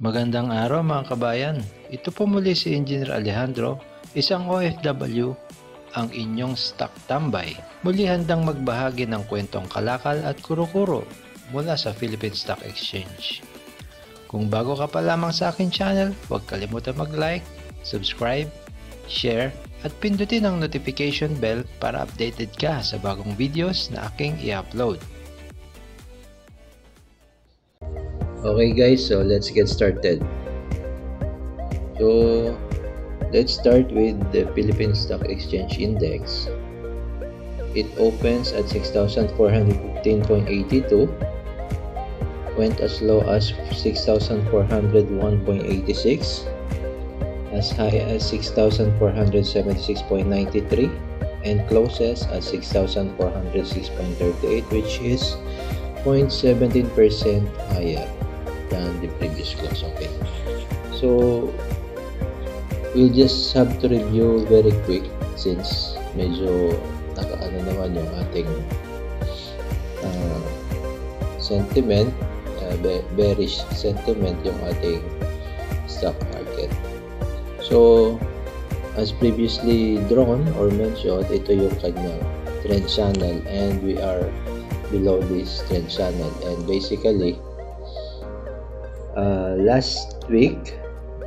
Magandang araw mga kabayan. Ito po muli si Engineer Alejandro, isang OFW, ang inyong stock tambay. Muli handang magbahagi ng kwentong kalakal at kuro-kuro mula sa Philippine Stock Exchange. Kung bago ka pa lamang sa aking channel, huwag kalimutan mag-like, subscribe, share, at pindutin ang notification bell para updated ka sa bagong videos na aking i-upload. Okay guys, so let's get started. So let's start with the Philippine Stock Exchange Index. It opens at 6,415.82, went as low as 6,401.86, as high as 6,476.93, and closes at 6,406.38, which is 0.17% higher than the previous close. Okay, so we'll just have to review very quick since medyo nakaano naman yung ating sentiment, bearish sentiment yung ating stock market. So as previously drawn or mentioned, ito yung kanyang trend channel and we are below this trend channel, and basically last week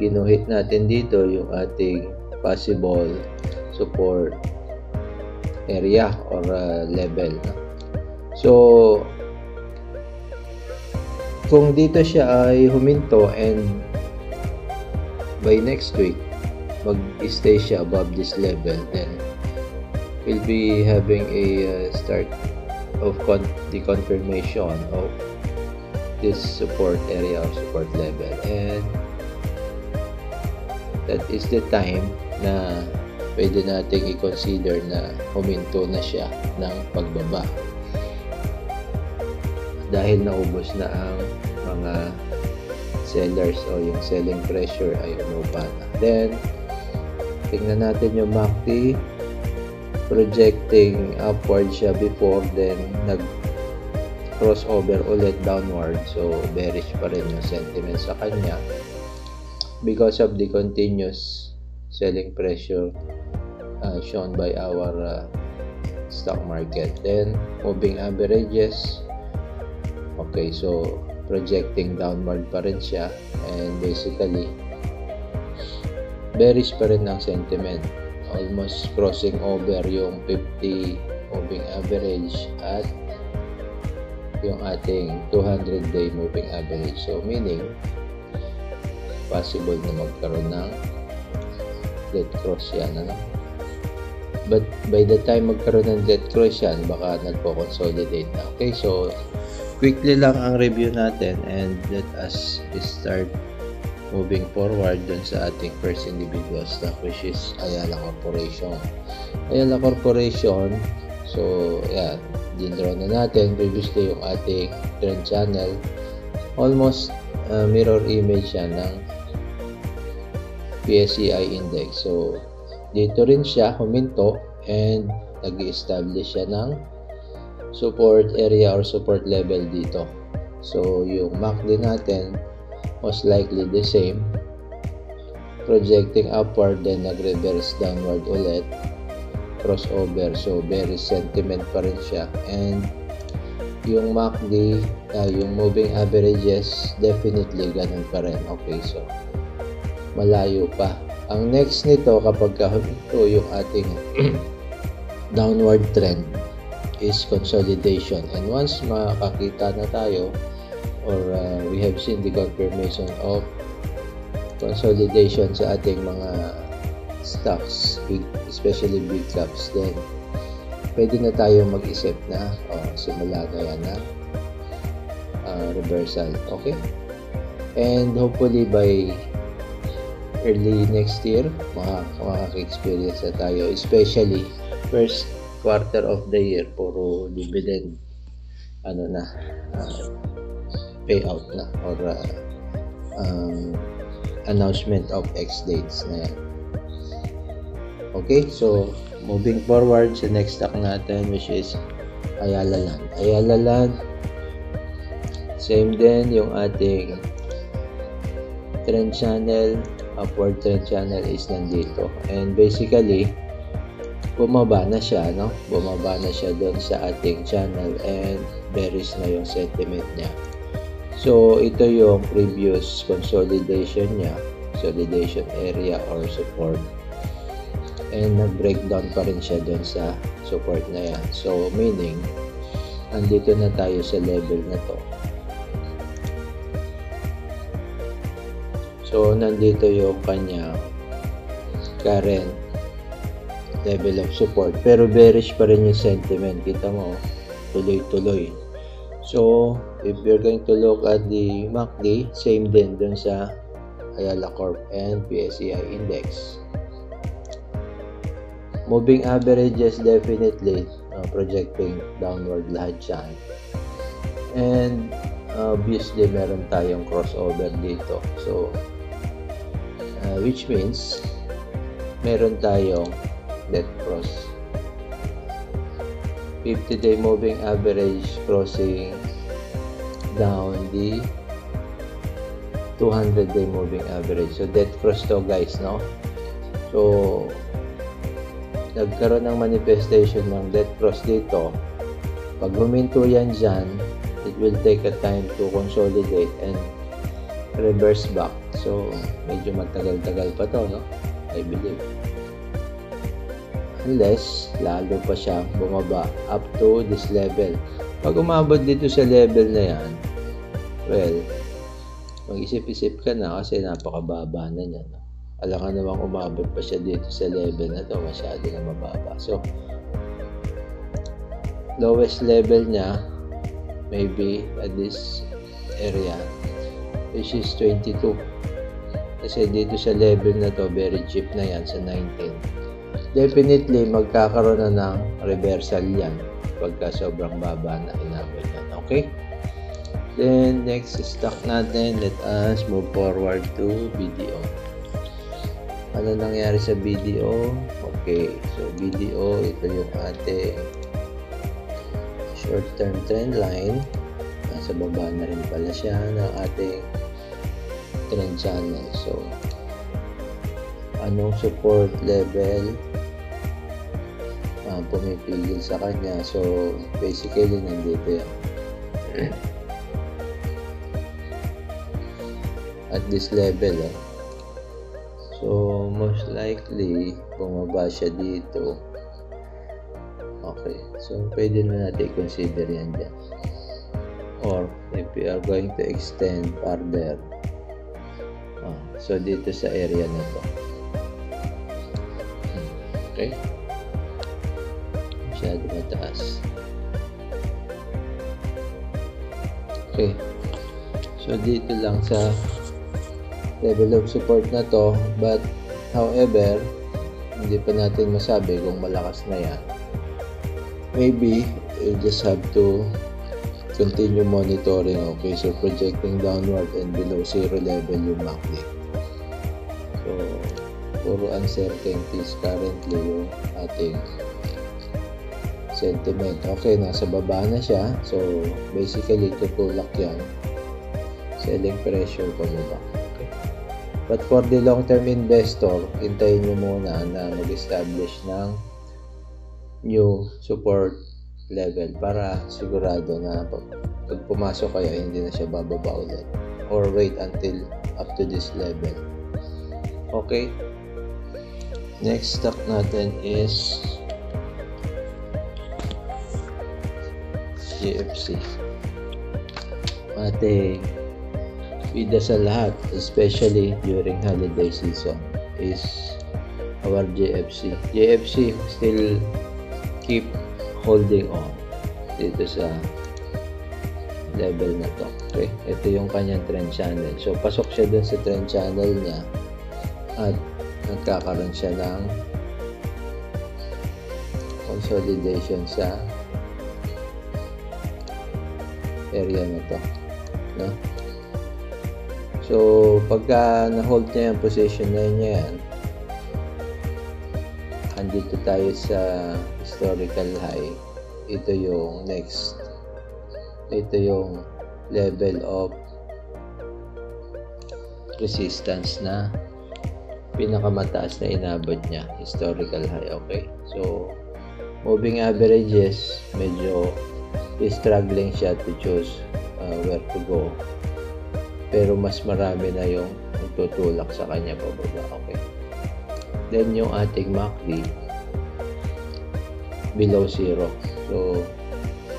ginuhit natin dito yung ating possible support area or level. So kung dito siya ay huminto and by next week mag-stay siya above this level, then we'll be having a start of the confirmation of this support area or support level, and that is the time na pwede nating i-consider na huminto na siya ng pagbaba dahil naubos na ang mga sellers o yung selling pressure ay umupa na. Then tingnan natin yung MACD, projecting upward siya before, then nag crossover ulit downward, so bearish pa rin yung sentiment sa kanya because of the continuous selling pressure shown by our stock market. Then moving averages, okay, so projecting downward pa rin siya and basically bearish pa rin ang sentiment, almost crossing over yung 50 moving average at yung ating 200-day moving average. So meaning possible na magkaroon ng dead cross yan, ano? But by the time magkaroon ng dead cross yan, baka nagpo-consolidate na. Okay, so quickly lang ang review natin and let us start moving forward dun sa ating first individual stock, which is Ayala Corporation. Ayala Corporation, so yeah, dinraw na natin previously yung ating trend channel, almost mirror image yan ng PSEI index. So dito rin siya huminto and nag-establish siya ng support area or support level dito. So yung MACD natin most likely the same, projecting upward, then nag-reverse downward ulit, crossover, so bearish sentiment pa rin siya, and yung MACD, yung moving averages definitely ganun pa rin. Okay, so malayo pa. Ang next nito kapag ito yung ating downward trend is consolidation, and once makakita na tayo or we have seen the confirmation of consolidation sa ating mga stocks, especially big caps, then pwede na tayo mag-isip na simula na yan na reversal. Okay, and hopefully by early next year makaka-experience na tayo, especially first quarter of the year, puro dividend payout na or announcement of X dates na yan. Okay, so moving forward sa next stock natin, which is Ayala Land. Ayala Land, same din yung ating trend channel, upward trend channel is nandito. And basically, bumaba na siya, no? Bumaba na siya doon sa ating channel and bearish na yung sentiment niya. So, ito yung previous consolidation niya, consolidation area or support. And nag-breakdown pa rin siya doon sa support na yan. So, meaning, andito na tayo sa level na to. So, nandito yung kanya current level of support. Pero bearish pa rin yung sentiment. Kita mo, tuloy-tuloy. So, if you're going to look at the MACD, same din dun sa Ayala Corp and PSEI Index. Moving averages definitely projecting downward lahat yan. And obviously, meron tayong crossover dito. So, which means, meron tayong dead cross. 50-day moving average crossing down the 200-day moving average. So, dead cross to guys, no? So, nagkaroon ng manifestation ng dead cross dito. Pag huminto yan dyan, it will take a time to consolidate and reverse back. So, medyo matagal-tagal pa to, no? I believe. Unless, lalo pa siyang bumaba up to this level. Pag umabot dito sa level na yan, well, mag-isip-isip ka na kasi napakababa na niya, no? Alam ka namang umabot pa siya dito sa level na to, masyado na mababa. So, lowest level niya, maybe at this area, which is 22. Kasi dito sa level na to, very cheap na yan sa 19. Definitely, magkakaroon na ng reversal yan pagka sobrang baba na inabot yan. Okay? Then, next stock natin, let us move forward to BDO. Ano nangyari sa BDO? Okay, so BDO, ito yung ating short-term trend line. Nasa baba na rin pala siya ng ating trend channel. So, anong support level pumipigil sa kanya? So, basically, nandito yan. At this level, so, most likely, bumaba siya dito. Okay. So, pwede na natin consider yan dyan. Or, if we are going to extend further, so, dito sa area na to. Okay. Masyado mataas. Okay. So, dito lang sa level of support na to, but however, hindi pa natin masabi kung malakas na yan. Maybe you just have to continue monitoring. Okay, so projecting downward and below zero level yung MACD. So, puro uncertainties currently yung ating sentiment. Okay, nasa baba na siya. So, basically, tutulak yan. Selling pressure pababa. But for the long-term investor, hintayin nyo muna na mag-establish ng new support level para sigurado na pag pumasok kayo, hindi na siya bababa ulit. Or wait until up to this level. Okay. Next stock natin is JFC. Ating bida sa lahat, especially during holiday season, is our JFC. JFC still keep holding on dito sa level na to. Okay? Ito yung kanyang trend channel. So, pasok siya dun sa trend channel niya at nagkakaroon siya ng consolidation sa area na to. No? So, pagka na-hold niya yung position na niya yan, andito tayo sa historical high. Ito yung next. Ito yung level of resistance na pinakamataas na inabot niya, historical high. Okay, so moving averages, medyo struggling siya to choose where to go, pero mas marami na yung tutulak sa kanya pababa. Okay, then yung ating MACD below zero, so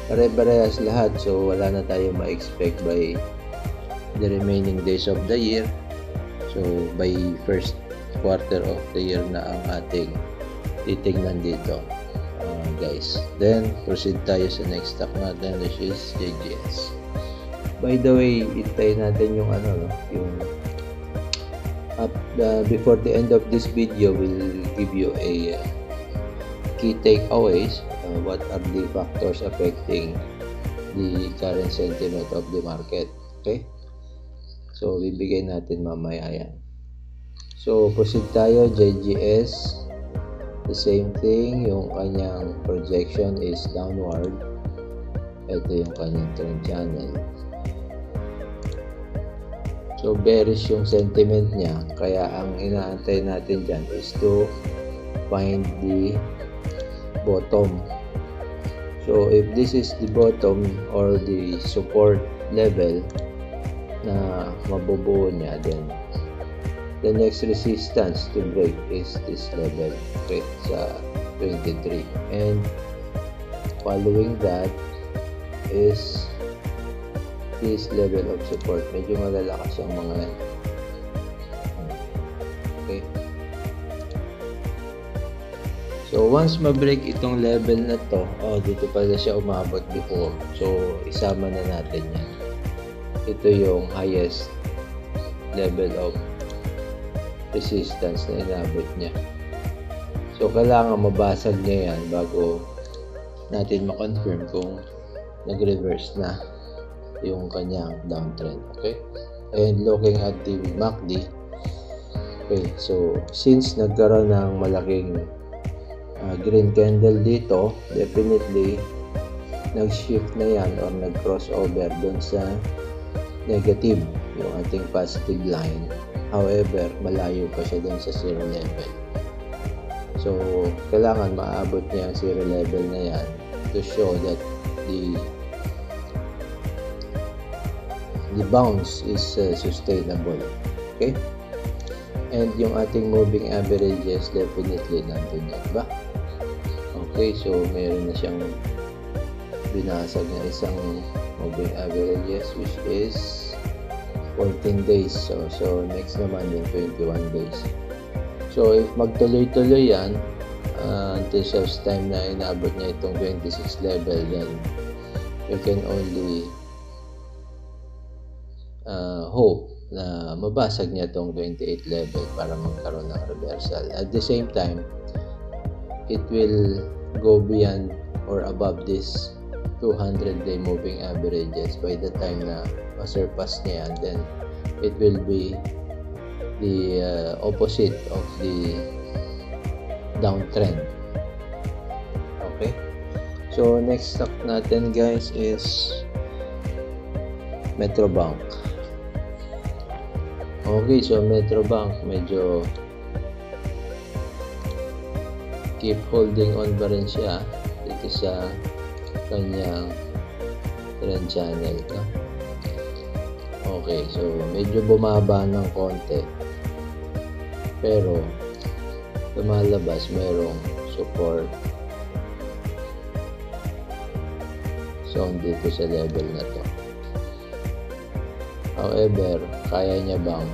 pare-parehas lahat, so wala na tayo ma-expect by the remaining days of the year. So by first quarter of the year na ang ating titignan dito, guys. Then proceed tayo sa next stock natin, which is JGS. By the way, itay natin yung yung before the end of this video, we'll give you a key takeaways. What are the factors affecting the current sentiment of the market? Okay, so bibigyan natin mamaya yan. So proceed tayo, JGS, the same thing, yung kanyang projection is downward. Ito yung kanyang trend channel. So bearish yung sentiment niya, kaya ang inaantay natin dyan is to find the bottom. So if this is the bottom or the support level na mabubuo niya, then the next resistance to break is this level, okay, sa 23, and following that is this level of support. Medyo malalakas yung mga yan. Okay, so once ma-break itong level na to, dito pala siya umabot before, so isama na natin yan. Ito yung highest level of resistance na inabot niya. So kailangan mabasag niya yan bago natin ma-confirm kung nag-reverse na yung kanyang downtrend. Okay, and looking at the MACD, okay, so since nagkaroon ng malaking green candle dito, definitely nag-shift na yan or nag-crossover dun sa negative, yung ating positive line. However, malayo pa siya dun sa zero level. So kailangan maabot niya ang zero level na yan to show that the bounce is sustainable. Okay, and yung ating moving averages, definitely nandun yan ba? Okay, so meron na siyang binasag na isang moving averages, which is 14 days. So next naman yung 21 days. So if magtuloy-tuloy yan until such time na inabot niya itong 26 level, then you can only hope na mabasag niya itong 28 level para magkaroon ng reversal. At the same time, it will go beyond or above this 200-day moving averages. By the time na ma-surpass niya yan, then it will be the opposite of the downtrend. Okay, so next stock natin, guys, is Metrobank. Okay, so Metrobank medyo keep holding on pa rin siya dito sa kanyang trend channel, no? Okay, so medyo bumaba ng konti, pero lumalabas merong support zone dito sa level na to. However, kaya niya bang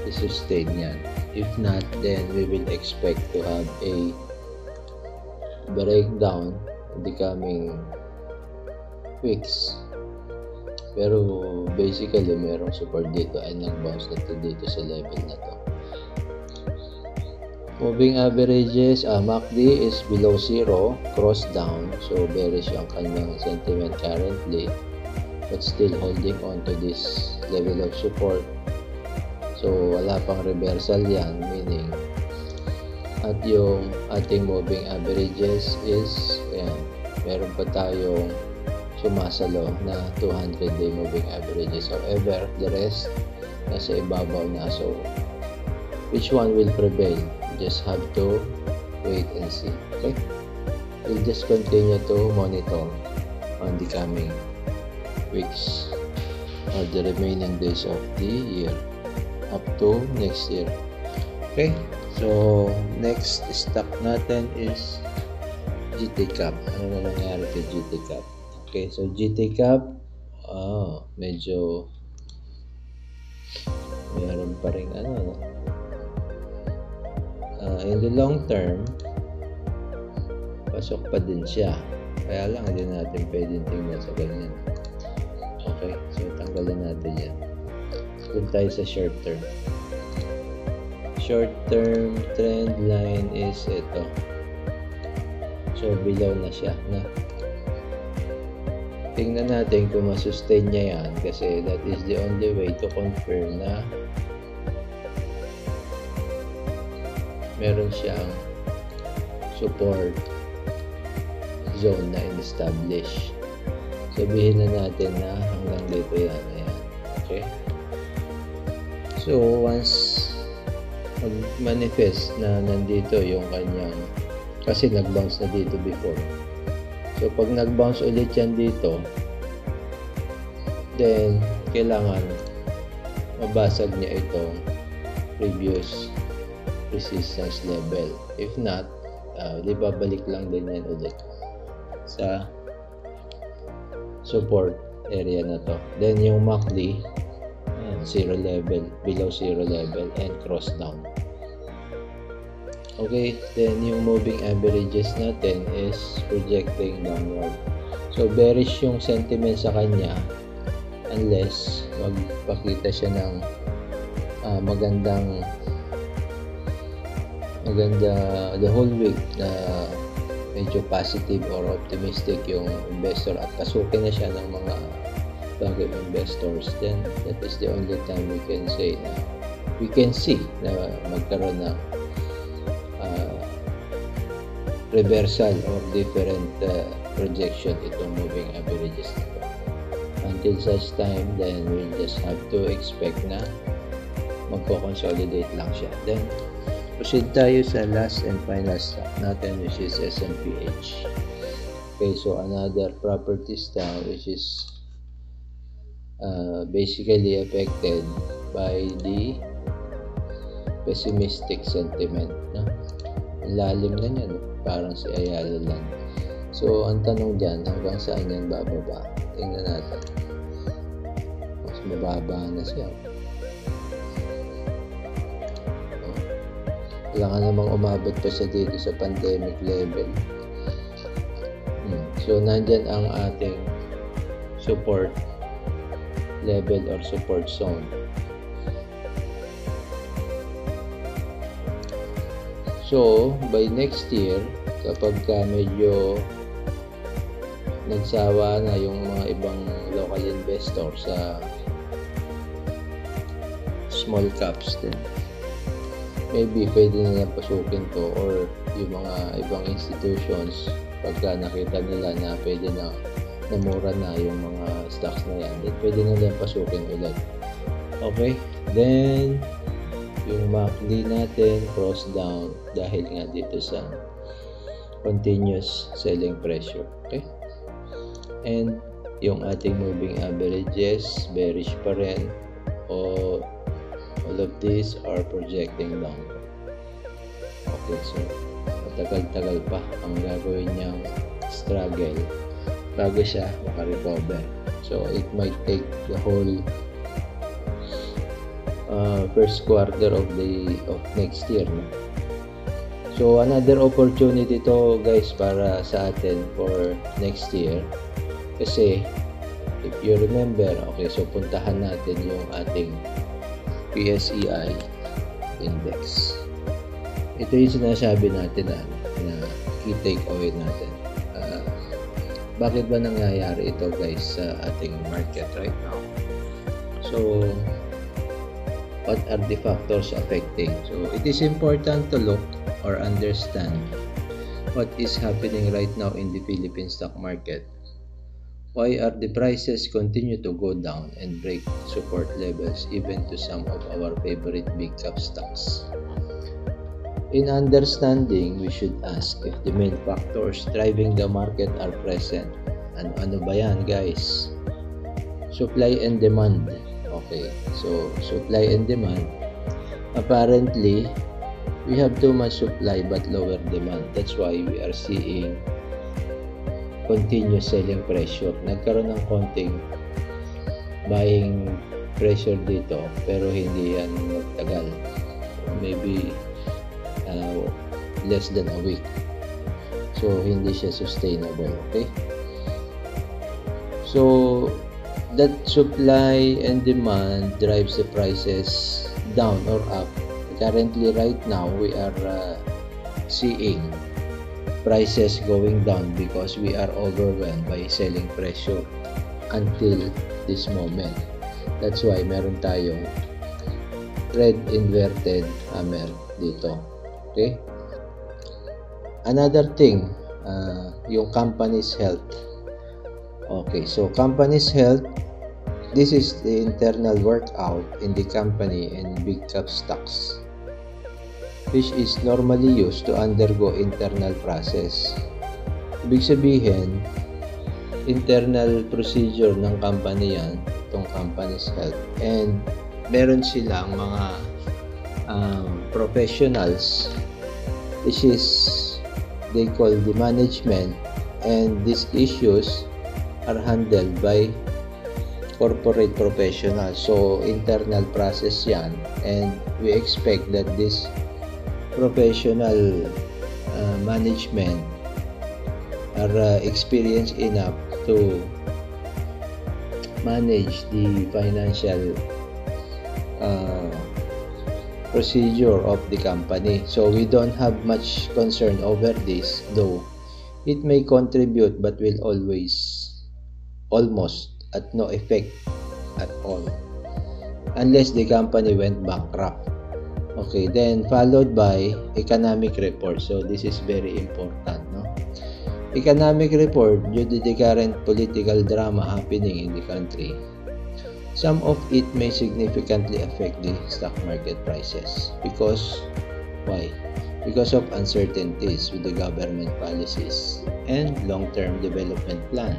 i-sustain yan? If not, then we will expect to have a breakdown in the coming weeks. Pero basically, merong support dito ay nag-bounce na dito sa level na to. Moving averages, MACD is below zero, cross down, so bearish ang kanyang sentiment currently, but still holding on to this level of support. So wala pang reversal yan, meaning at yung ating moving averages is, ayan, meron pa tayong sumasalo na 200-day moving averages. However, the rest nasa ibabaw na. So, which one will prevail? You just have to wait and see. Okay? We'll just continue to monitor on the coming weeks or the remaining days of the year up to next year. Okay? So, next stock natin is GT Cap. Ano na nangyari kay GT Cap? Okay, so GT Cap, medyo mayroon pa rin in the long term, pasok pa din siya. Kaya lang, hindi natin pwedeng tingnan sa ganyan. Okay, so tanggalin natin yan. Doon tayo sa short term. Short term trend line is ito. So, below na siya na. Tingnan natin kung masustain niya yan kasi that is the only way to confirm na meron siyang support zone na in-establish. Sabihin na natin na hanggang dito yan. Ayan. Okay? So, once mag-manifest na nandito yung kanyang, kasi nag-bounce na dito before. So, pag nag-bounce ulit yan dito, then, kailangan mabasag niya itong previous resistance level. If not, di babalik lang din yan ulit sa support area na to. Then, yung MACD, zero level, below zero level, and cross down. Okay, then yung moving averages natin is projecting downward. So, bearish yung sentiment sa kanya unless magpakita siya ng maganda the whole week na medyo positive or optimistic yung investor at pasukin na siya ng mga bagong investors. Then, that is the only time we can say na we can see na magkaroon ng reversal or different projection itong moving averages nito. Until such time, then we'll just have to expect na magko-consolidate lang siya. Then, proceed tayo sa last and final stock natin, which is SMPH. Okay, so another property stock which is basically affected by the pessimistic sentiment. No? Ang lalim na niya, no? Parang si Ayala lang. So, ang tanong dyan, hanggang saan yan bababa? Tingnan natin. Mas mababa na siya. Kailangan namang umabot pa siya dito sa pandemic level. So, nandyan ang ating support level or support zone. So, by next year, kapag medyo nagsawa na yung mga ibang local investor sa small caps din, maybe pwede nila pasukin to, or yung mga ibang institutions pagka nakita nila na pwede na namura na yung mga stocks na yan, then pwede nila pasukin ulit. Okay, then yung MACD natin cross down dahil nga dito sa continuous selling pressure. Okay, and yung ating moving averages bearish pa rin. All of these are projecting down. Okay, so matagal-tagal pa ang gagawin niyang struggle bago siya makarecover. So it might take the whole first quarter of next year, no? So another opportunity to, guys, para sa atin for next year, kasi if you remember, okay, so puntahan natin yung ating PSEI index. Ito yung sinasabi natin na key takeaway natin. Bakit ba nangyayari ito, guys, sa ating market right now? So what are the factors affecting? So it is important to look or understand what is happening right now in the Philippine stock market. Why are the prices continue to go down and break support levels even to some of our favorite big cap stocks? In understanding, we should ask if the main factors driving the market are present. Ano ba yan, guys? Supply and demand. Okay, so supply and demand. Apparently, we have too much supply but lower demand. That's why we are seeing continuous selling pressure. Nagkaroon ng konting buying pressure dito pero hindi yan magtagal. Maybe less than a week. So, hindi siya sustainable. Okay? So, that supply and demand drives the prices down or up. Currently, right now, we are seeing prices going down because we are overwhelmed by selling pressure until this moment. That's why meron tayong red inverted hammer dito. Okay? Another thing, yung company's health. Okay, so company's health, this is the internal workout in the company and big cap stocks, which is normally used to undergo internal process. Ibig sabihin, internal procedure ng company yan, itong company's health. And meron silang mga professionals, which is they call the management, and these issues are handled by corporate professionals. So internal process yan, and we expect that this professional management are experienced enough to manage the financial procedure of the company. So we don't have much concern over this, though it may contribute but will almost at no effect at all unless the company went bankrupt. Okay, then followed by economic report. So this is very important, no? Economic report due to the current political drama happening in the country. Some of it may significantly affect the stock market prices. Because, why? Because of uncertainties with the government policies and long-term development plan.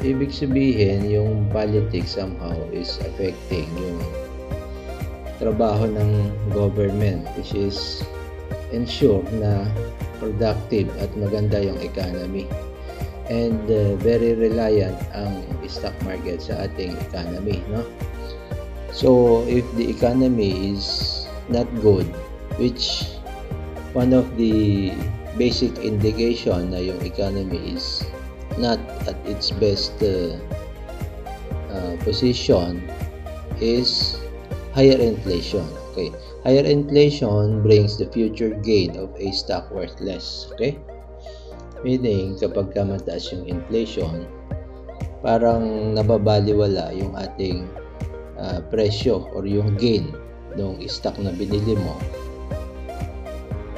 Ibig sabihin, yung politics somehow is affecting yung trabaho ng government, which is ensure na productive at maganda yung economy. And very reliant ang stock market sa ating economy, no? So if the economy is not good, which one of the basic indication na yung economy is not at its best position is higher inflation. Okay, higher inflation brings the future gain of a stock worthless. Okay, meaning kapag mataas yung inflation, parang nababaliwala yung ating presyo or yung gain ng stock na binili mo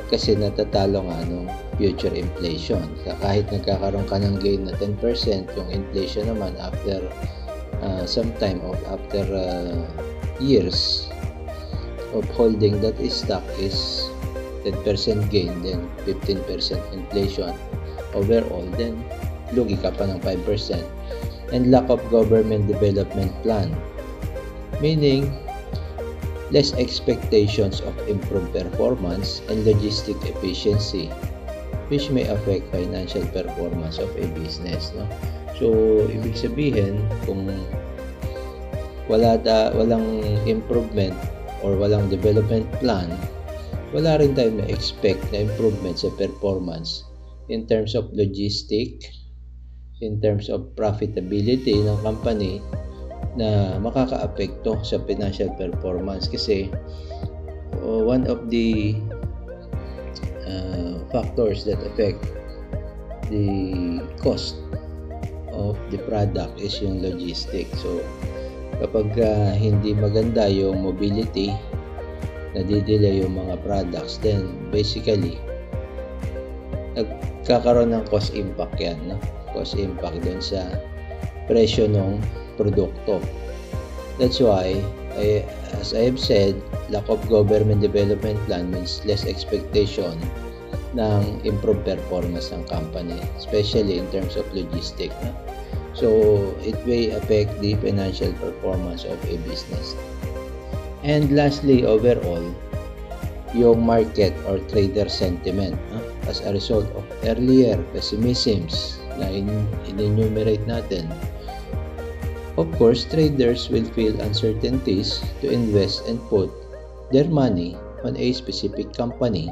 kasi natatalo nga nung future inflation. Kahit nagkakaroon ka ng gain na 10%, yung inflation naman after some time of after years of holding that stock is 10% gain, then 15% inflation overall, then lugi ka pa ng 5%. And lack of government development plan, meaning less expectations of improved performance and logistic efficiency, which may affect financial performance of a business, no? So ibig sabihin, kung walang improvement or walang development plan, wala rin tayo ma-expect na improvement sa performance in terms of logistic, in terms of profitability ng company, na makaka-apekto sa financial performance. Kasi one of the factors that affect the cost of the product is yung logistic. So kapag hindi maganda yung mobility, nadidelay yung mga products, then basically nagkakaroon ng cost impact yan, no? cause impact dun sa presyo ng produkto. That's why, as I have said, lack of government development plan means less expectation ng improved performance ng company, especially in terms of logistics. No? So, it may affect the financial performance of a business. And lastly, overall, yung market or trader sentiment as a result of earlier pessimisms na in-enumerate natin. Of course, traders will feel uncertainties to invest and put their money on a specific company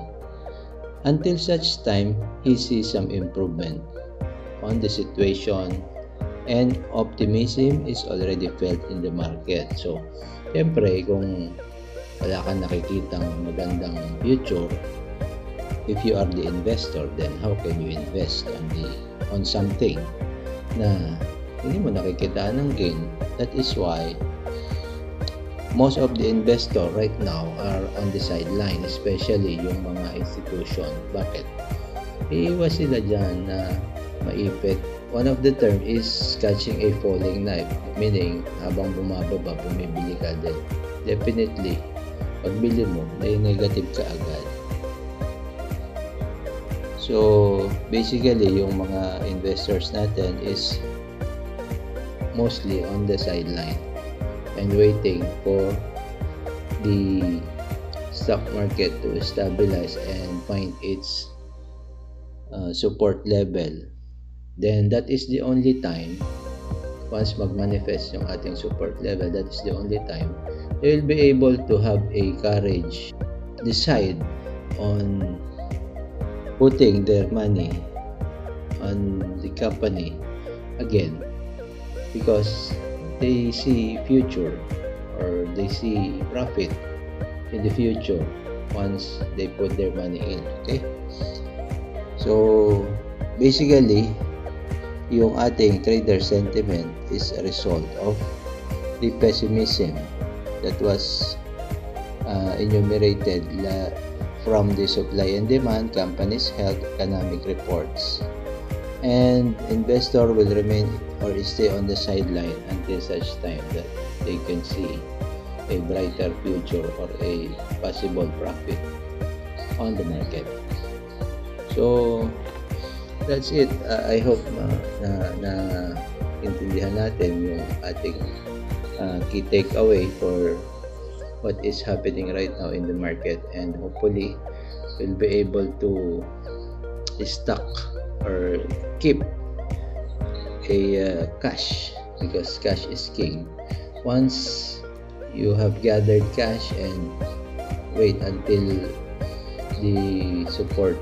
until such time he sees some improvement on the situation and optimism is already felt in the market. So, siyempre, kung wala kang nakikitang magandang future, if you are the investor, then how can you invest on something na hindi mo nakikita ng gain? That is why most of the investor right now are on the sideline, especially yung mga institution. Bakit? Iiwas sila dyan na maipit. One of the term is catching a falling knife, meaning habang bumababa, bumibili ka din. Definitely, pagbili mo, may negative ka agad. So, basically, yung mga investors natin is mostly on the sideline and waiting for the stock market to stabilize and find its support level. Then that is the only time, once mag-manifest yung ating support level, that is the only time they will be able to have a courage, decide on putting their money on the company again, because they see future or they see profit in the future once they put their money in. Okay, so basically yung ating trader sentiment is a result of the pessimism that was enumerated from the supply and demand, companies' health, economic reports. And investor will remain or stay on the sideline until such time that they can see a brighter future or a possible profit on the market. So that's it. I hope na intindihan natin yung ating key takeaway for what is happening right now in the market, and hopefully we'll be able to stock or keep a cash, because cash is king. Once you have gathered cash and wait until the support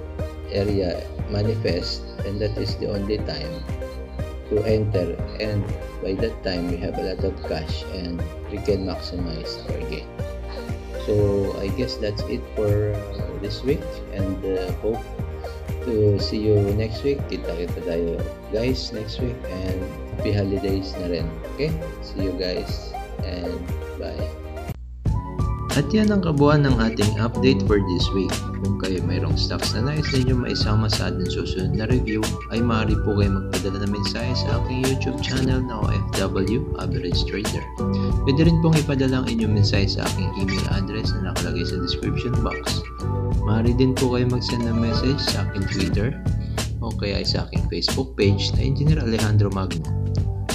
area manifest, and that is the only time to enter, and by that time we have a lot of cash and we can maximize our gain. So I guess that's it for this week, and hope to see you next week. Kita-kita tayo guys next week, and happy holidays na rin. Okay? See you guys and bye. At yan ang kabuuan ng ating update for this week. Kung kayo mayroong stocks na nais ninyo maisama sa ating susunod na review, ay maaari po kayo magpadala ng mensahe sa aking YouTube channel na OFW Average Trader. Pwede rin pong ipadala ang inyong mensahe sa aking email address na nakalagay sa description box. Maaari din po kayo mag-send ng message sa aking Twitter o kaya sa aking Facebook page na Engineer Alejandro Magno.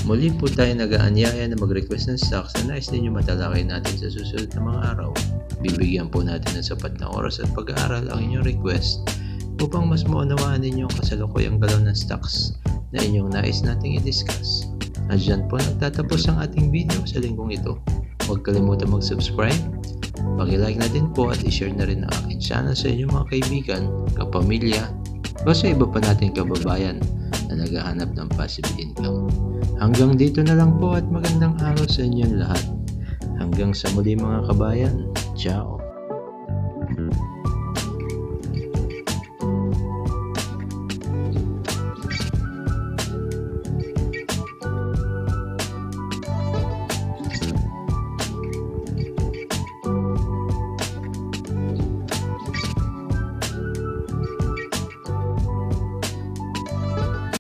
Muli po tayo nag-aanyaya na mag-request ng stocks na nais ninyo matalakay natin sa susunod na mga araw. Bibigyan po natin ng sapat na oras at pag-aaral ang inyong request upang mas maunawaan ninyo ang kasalukuyang galaw ng stocks na inyong nais nating i-discuss. At dyan po nagtatapos ang ating video sa linggong ito. Huwag kalimutan mag-subscribe, paki-like na din po at i-share na rin ang aking channel sa inyong mga kaibigan, kapamilya, o sa iba pa nating kababayan na naghahanap ng passive income. Hanggang dito na lang po at magandang araw sa inyong lahat. Hanggang sa muli mga kabayan. Ciao!